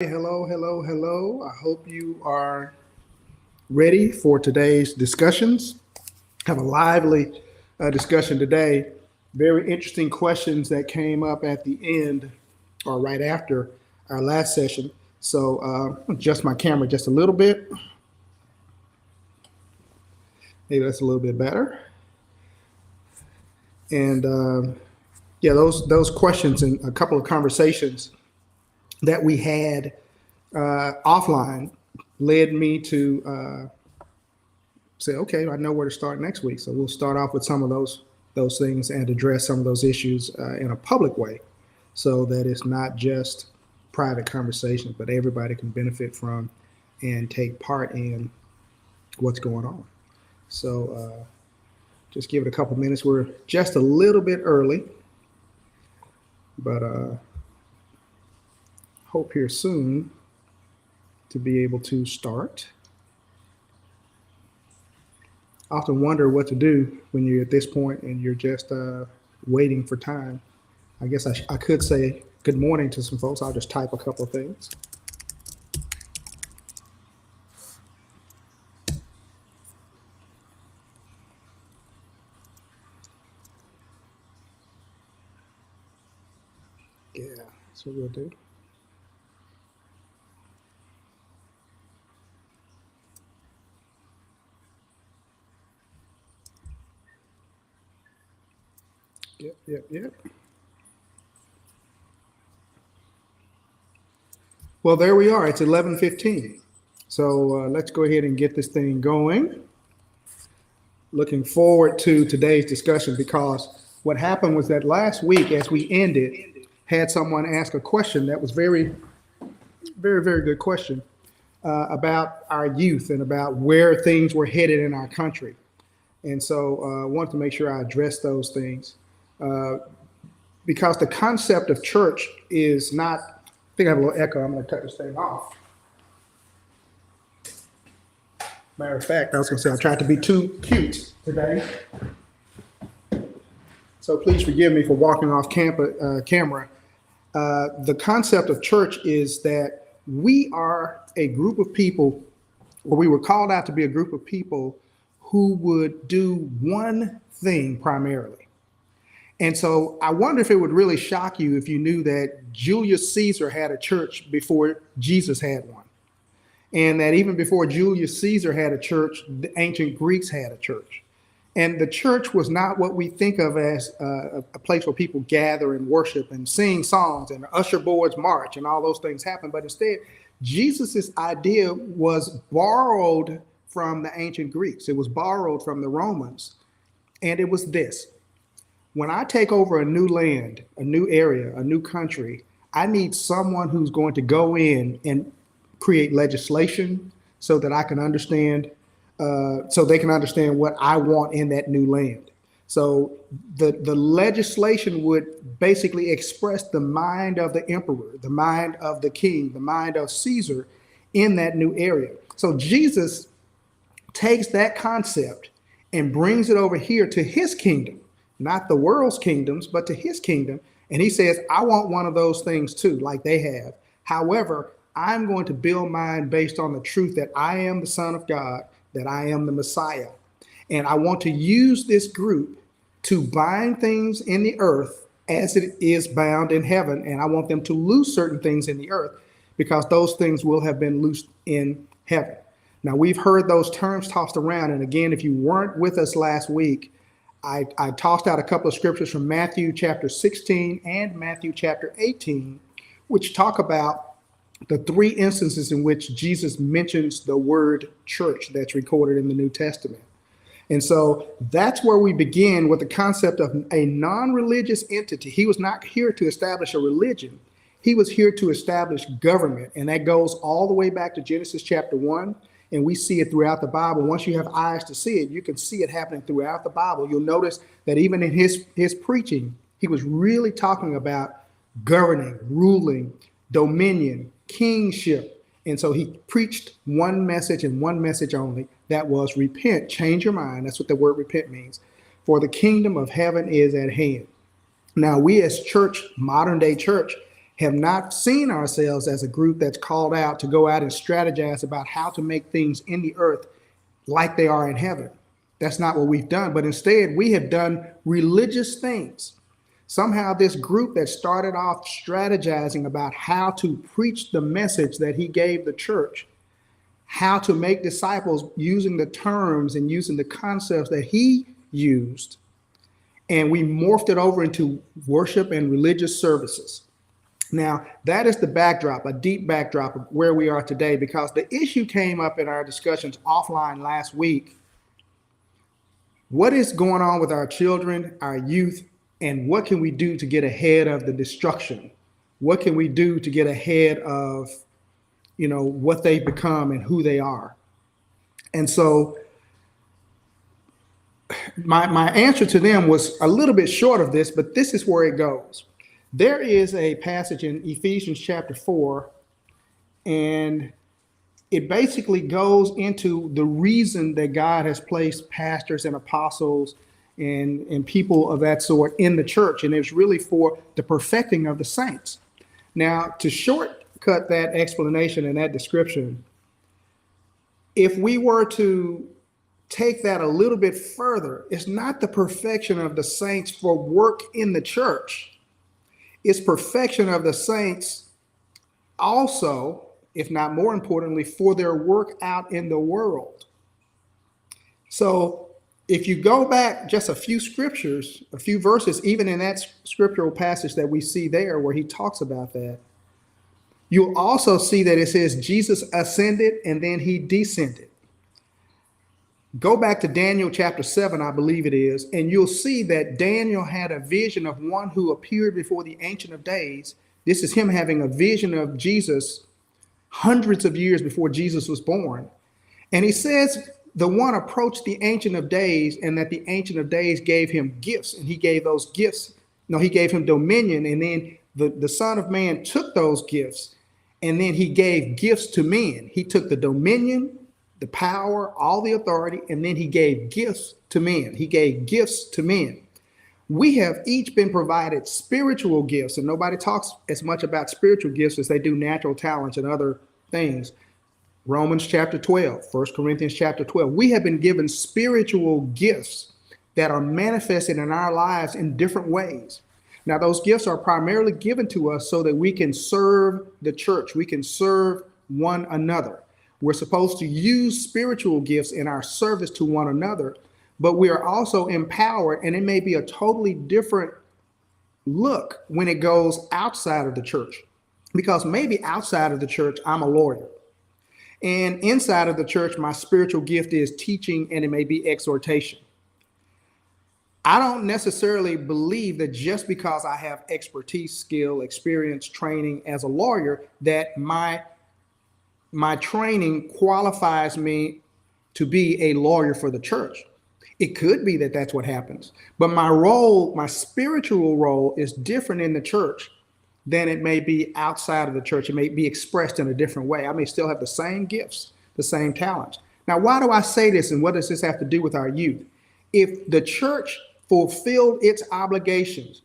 Hello, hello, hello. I hope you are ready for today's discussions. Have a lively discussion today. Very interesting questions that came up at the end or right after our last session. So adjust my camera just a little bit. Maybe that's a little bit better. And yeah, those questions and a couple of conversations that we had offline led me to say, okay, I know where to start next week. So we'll start off with some of those things and address some of those issues in a public way, so that it's not just private conversations, but everybody can benefit from and take part in what's going on. So just give it a couple minutes. We're just a little bit early, but hope here soon to be able to start. I often wonder what to do when you're at this point and you're just waiting for time. I guess I could say good morning to some folks. I'll just type a couple of things. Yeah, that's what we'll do. Yep. Well, there we are. It's 11:15. So let's go ahead and get this thing going. Looking forward to today's discussion, because what happened was that last week, as we ended, had someone ask a question that was very, very, very good question about our youth and about where things were headed in our country. And so I wanted to make sure I addressed those things. Because the concept of church is not, I think I have a little echo. I'm going to cut this thing off. Matter of fact, I was going to say I tried to be too cute today. So please forgive me for walking off camera. The concept of church is that we are a group of people, or we were called out to be a group of people who would do one thing primarily. And so I wonder if it would really shock you if you knew that Julius Caesar had a church before Jesus had one. And that even before Julius Caesar had a church, the ancient Greeks had a church. And the church was not what we think of as a place where people gather and worship and sing songs and usher boards march and all those things happen. But instead, Jesus's idea was borrowed from the ancient Greeks. It was borrowed from the Romans. And it was this: when I take over a new land, a new area, a new country, I need someone who's going to go in and create legislation so that I can understand, so they can understand what I want in that new land. So the legislation would basically express the mind of the emperor, the mind of the king, the mind of Caesar in that new area. So Jesus takes that concept and brings it over here to his kingdom, not the world's kingdoms, but to his kingdom. And he says, I want one of those things too, like they have. However, I'm going to build mine based on the truth that I am the Son of God, that I am the Messiah. And I want to use this group to bind things in the earth as it is bound in heaven. And I want them to loose certain things in the earth, because those things will have been loosed in heaven. Now, we've heard those terms tossed around. And again, if you weren't with us last week, I tossed out a couple of scriptures from Matthew chapter 16 and Matthew chapter 18, which talk about the three instances in which Jesus mentions the word church that's recorded in the New Testament. And so that's where we begin with the concept of a non-religious entity. He was not here to establish a religion. He was here to establish government. And that goes all the way back to Genesis chapter 1. And we see it throughout the Bible. Once you have eyes to see it, you can see it happening throughout the Bible. You'll notice that even in his preaching, he was really talking about governing, ruling, dominion, kingship. And so he preached one message and one message only. That was repent, change your mind. That's what the word repent means. For the kingdom of heaven is at hand. Now, we as church, modern day church, have not seen ourselves as a group that's called out to go out and strategize about how to make things in the earth like they are in heaven. That's not what we've done, but instead we have done religious things. Somehow this group that started off strategizing about how to preach the message that he gave the church, how to make disciples using the terms and using the concepts that he used, and we morphed it over into worship and religious services. Now, that is the backdrop, a deep backdrop of where we are today, because the issue came up in our discussions offline last week. What is going on with our children, our youth, and what can we do to get ahead of the destruction? What can we do to get ahead of, what they've become and who they are? And so my answer to them was a little bit short of this, but this is where it goes. There is a passage in Ephesians chapter 4, and it basically goes into the reason that God has placed pastors and apostles and people of that sort in the church. And it's really for the perfecting of the saints. Now, to shortcut that explanation and that description, if we were to take that a little bit further, it's not the perfection of the saints for work in the church. It's perfection of the saints also, if not more importantly, for their work out in the world. So if you go back just a few scriptures, a few verses, even in that scriptural passage that we see there where he talks about that, you'll also see that it says Jesus ascended and then he descended. Go back to Daniel chapter 7, I believe it is, and you'll see that Daniel had a vision of one who appeared before the Ancient of Days. This is him having a vision of Jesus hundreds of years before Jesus was born. And he says the one approached the Ancient of Days, and that the Ancient of Days gave him gifts, and he gave those gifts. No, he gave him dominion, and then the Son of Man took those gifts, and then he gave gifts to men. He took the dominion, the power, all the authority, and then he gave gifts to men. He gave gifts to men. We have each been provided spiritual gifts, and nobody talks as much about spiritual gifts as they do natural talents and other things. Romans chapter 12, 1 Corinthians chapter 12. We have been given spiritual gifts that are manifested in our lives in different ways. Now, those gifts are primarily given to us so that we can serve the church. We can serve one another. We're supposed to use spiritual gifts in our service to one another, but we are also empowered, and it may be a totally different look when it goes outside of the church, because maybe outside of the church, I'm a lawyer. And inside of the church, my spiritual gift is teaching, and it may be exhortation. I don't necessarily believe that just because I have expertise, skill, experience, training as a lawyer, that my training qualifies me to be a lawyer for the church. It could be that that's what happens, but my role, my spiritual role, is different in the church than it may be outside of the church. It may be expressed in a different way. I may still have the same gifts, the same talents. Now, why do I say this, and what does this have to do with our youth? If the church fulfilled its obligations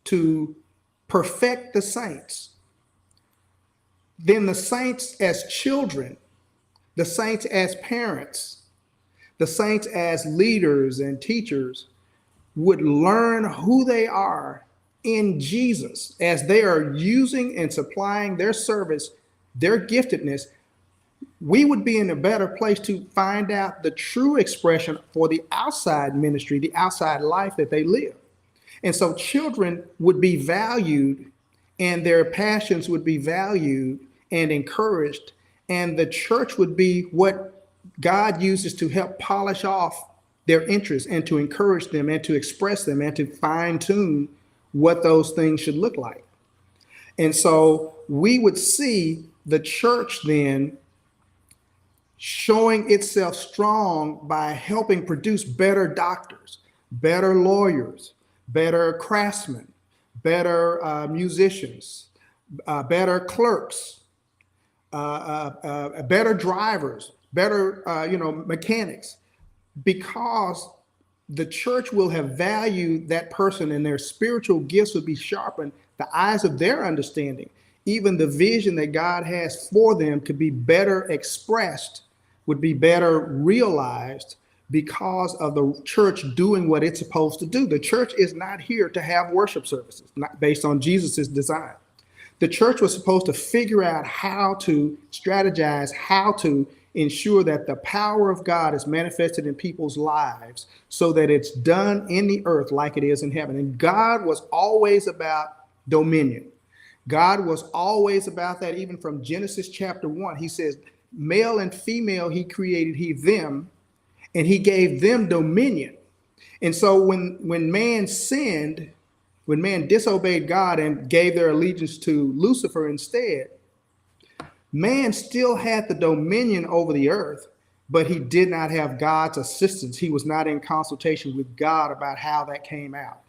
to perfect the saints, then the saints as children, the saints as parents, the saints as leaders and teachers would learn who they are in Jesus as they are using and supplying their service, their giftedness. We would be in a better place to find out the true expression for the outside ministry, the outside life that they live. And so children would be valued, and their passions would be valued and encouraged, and the church would be what God uses to help polish off their interests and to encourage them and to express them and to fine tune what those things should look like. And so we would see the church then showing itself strong by helping produce better doctors, better lawyers, better craftsmen, better musicians, better clerks, better drivers, better mechanics, because the church will have valued that person and their spiritual gifts will be sharpened the eyes of their understanding, even the vision that God has for them could be better expressed, would be better realized because of the church doing what it's supposed to do. The church is not here to have worship services, not based on Jesus's design. The church was supposed to figure out how to strategize, how to ensure that the power of God is manifested in people's lives so that it's done in the earth like it is in heaven. And God was always about dominion. God was always about that. Even from Genesis chapter 1, he says, male and female, he created he them, and he gave them dominion. And so when man sinned, when man disobeyed God and gave their allegiance to Lucifer instead, man still had the dominion over the earth, but he did not have God's assistance. He was not in consultation with God about how that came out.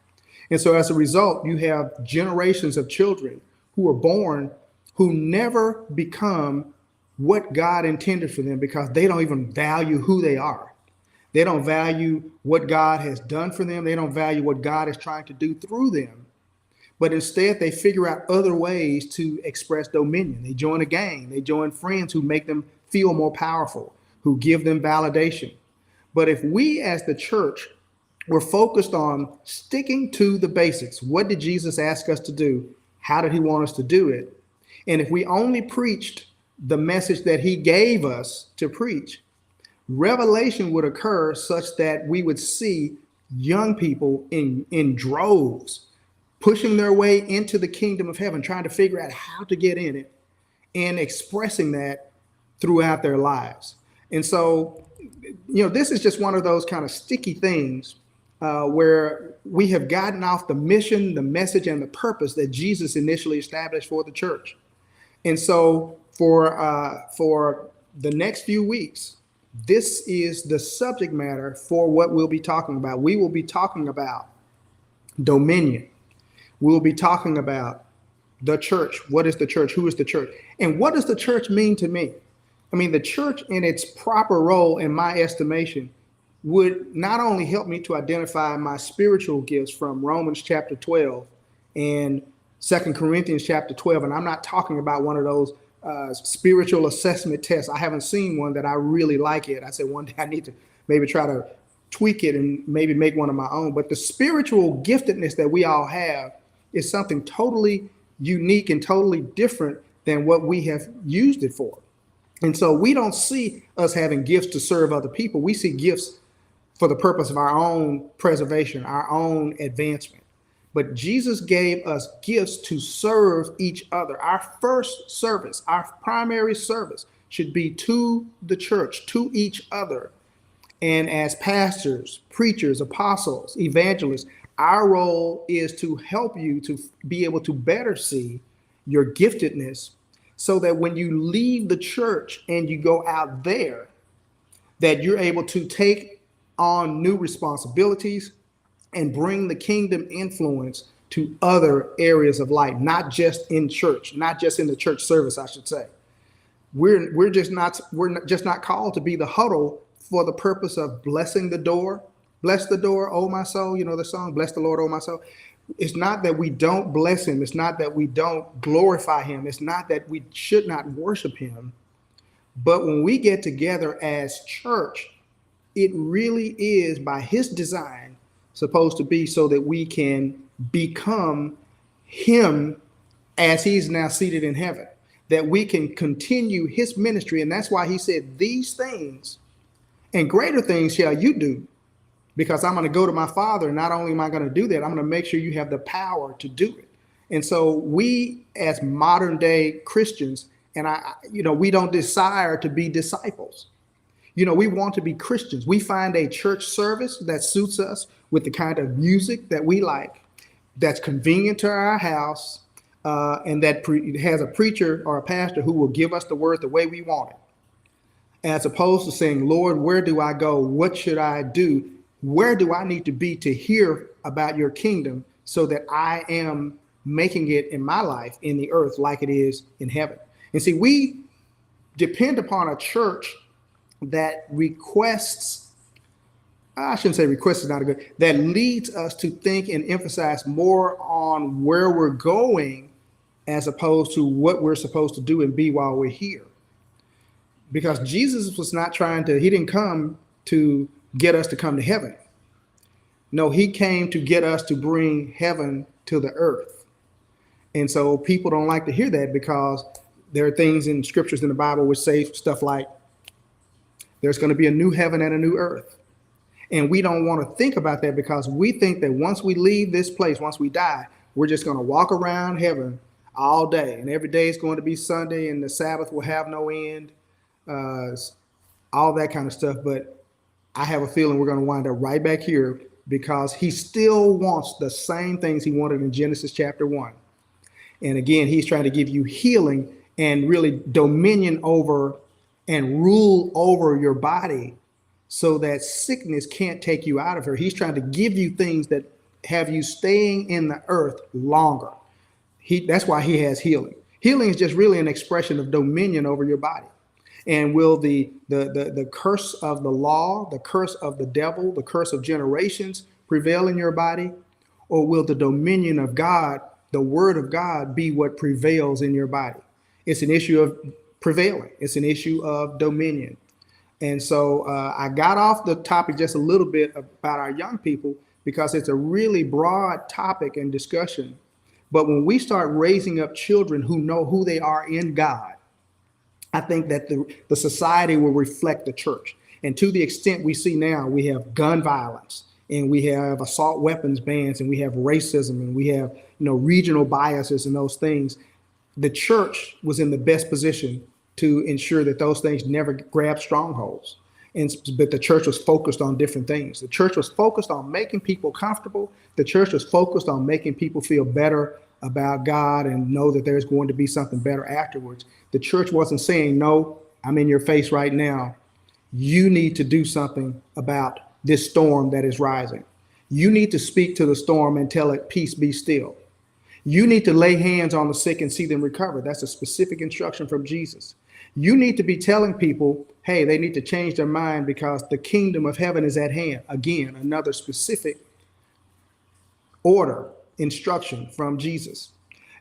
And so as a result, you have generations of children who are born who never become what God intended for them because they don't even value who they are. They don't value what God has done for them. They don't value what God is trying to do through them. But instead, they figure out other ways to express dominion. They join a gang. They join friends who make them feel more powerful, who give them validation. But if we as the church were focused on sticking to the basics, what did Jesus ask us to do? How did he want us to do it? And if we only preached the message that he gave us to preach, revelation would occur such that we would see young people in droves pushing their way into the kingdom of heaven, trying to figure out how to get in it and expressing that throughout their lives. And so, this is just one of those kind of sticky things where we have gotten off the mission, the message, and the purpose that Jesus initially established for the church. And so for the next few weeks, this is the subject matter for what we'll be talking about. We will be talking about dominion. We'll be talking about the church. What is the church? Who is the church? And what does the church mean to me? I mean, the church in its proper role, in my estimation, would not only help me to identify my spiritual gifts from Romans chapter 12 and 2 Corinthians chapter 12. And I'm not talking about one of those spiritual assessment tests. I haven't seen one that I really like it. I said one day I need to maybe try to tweak it and maybe make one of my own. But the spiritual giftedness that we all have is something totally unique and totally different than what we have used it for. And so we don't see us having gifts to serve other people. We see gifts for the purpose of our own preservation, our own advancement. But Jesus gave us gifts to serve each other. Our first service, our primary service should be to the church, to each other. And as pastors, preachers, apostles, evangelists, our role is to help you to be able to better see your giftedness so that when you leave the church and you go out there, that you're able to take on new responsibilities and bring the kingdom influence to other areas of life, not just in church, not just in the church service, I should say. We're just not called to be the huddle for the purpose of blessing the door. Bless the door, oh my soul. You know the song, bless the Lord, oh my soul. It's not that we don't bless him. It's not that we don't glorify him. It's not that we should not worship him. But when we get together as church, it really is by his design supposed to be so that we can become him as he's now seated in heaven, that we can continue his ministry. And that's why he said, these things and greater things shall you do, because I'm going to go to my Father. And not only am I going to do that, I'm going to make sure you have the power to do it. And so we as modern day Christians, and we don't desire to be disciples. We want to be Christians. We find a church service that suits us with the kind of music that we like, that's convenient to our house, and that has a preacher or a pastor who will give us the word the way we want it, as opposed to saying, Lord, where do I go? What should I do? Where do I need to be to hear about your kingdom so that I am making it in my life in the earth like it is in heaven? And see, we depend upon a church that requests I shouldn't say request is not a good, that leads us to think and emphasize more on where we're going as opposed to what we're supposed to do and be while we're here. Because Jesus was not trying to, he didn't come to get us to come to heaven. No, he came to get us to bring heaven to the earth. And so people don't like to hear that because there are things in scriptures in the Bible which say stuff like, there's going to be a new heaven and a new earth. And we don't want to think about that because we think that once we leave this place, once we die, we're just going to walk around heaven all day. And every day is going to be Sunday and the Sabbath will have no end, all that kind of stuff. But I have a feeling we're going to wind up right back here because he still wants the same things he wanted in Genesis chapter 1. And again, he's trying to give you healing and really dominion over and rule over your body so that sickness can't take you out of her. He's trying to give you things that have you staying in the earth longer. That's why he has healing. Healing is just really an expression of dominion over your body. And will the curse of the law, the curse of the devil, the curse of generations prevail in your body? Or will the dominion of God, the word of God, be what prevails in your body? It's an issue of prevailing. It's an issue of dominion. And so I got off the topic just a little bit about our young people because it's a really broad topic and discussion. But when we start raising up children who know who they are in God, I think that the society will reflect the church. And to the extent we see now, we have gun violence and we have assault weapons bans and we have racism and we have, regional biases and those things. The church was in the best position to ensure that those things never grab strongholds. But the church was focused on different things. The church was focused on making people comfortable. The church was focused on making people feel better about God and know that there's going to be something better afterwards. The church wasn't saying, no, I'm in your face right now. You need to do something about this storm that is rising. You need to speak to the storm and tell it, peace, be still. You need to lay hands on the sick and see them recover. That's a specific instruction from Jesus. You need to be telling people, hey, they need to change their mind because the kingdom of heaven is at hand. Again, another specific order, instruction from Jesus.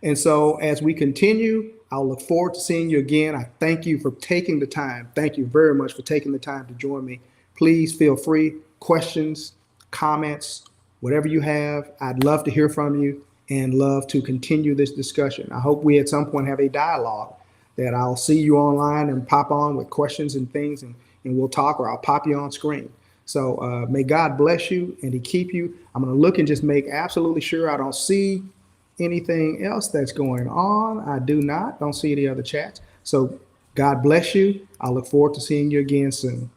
And so as we continue, I'll look forward to seeing you again. I thank you for taking the time. Thank you very much for taking the time to join me. Please feel free, questions, comments, whatever you have. I'd love to hear from you and love to continue this discussion. I hope we at some point have a dialogue that I'll see you online and pop on with questions and things and we'll talk, or I'll pop you on screen. So may God bless you and he keep you. I'm going to look and just make absolutely sure I don't see anything else that's going on. I don't see any other chats. So God bless you. I look forward to seeing you again soon.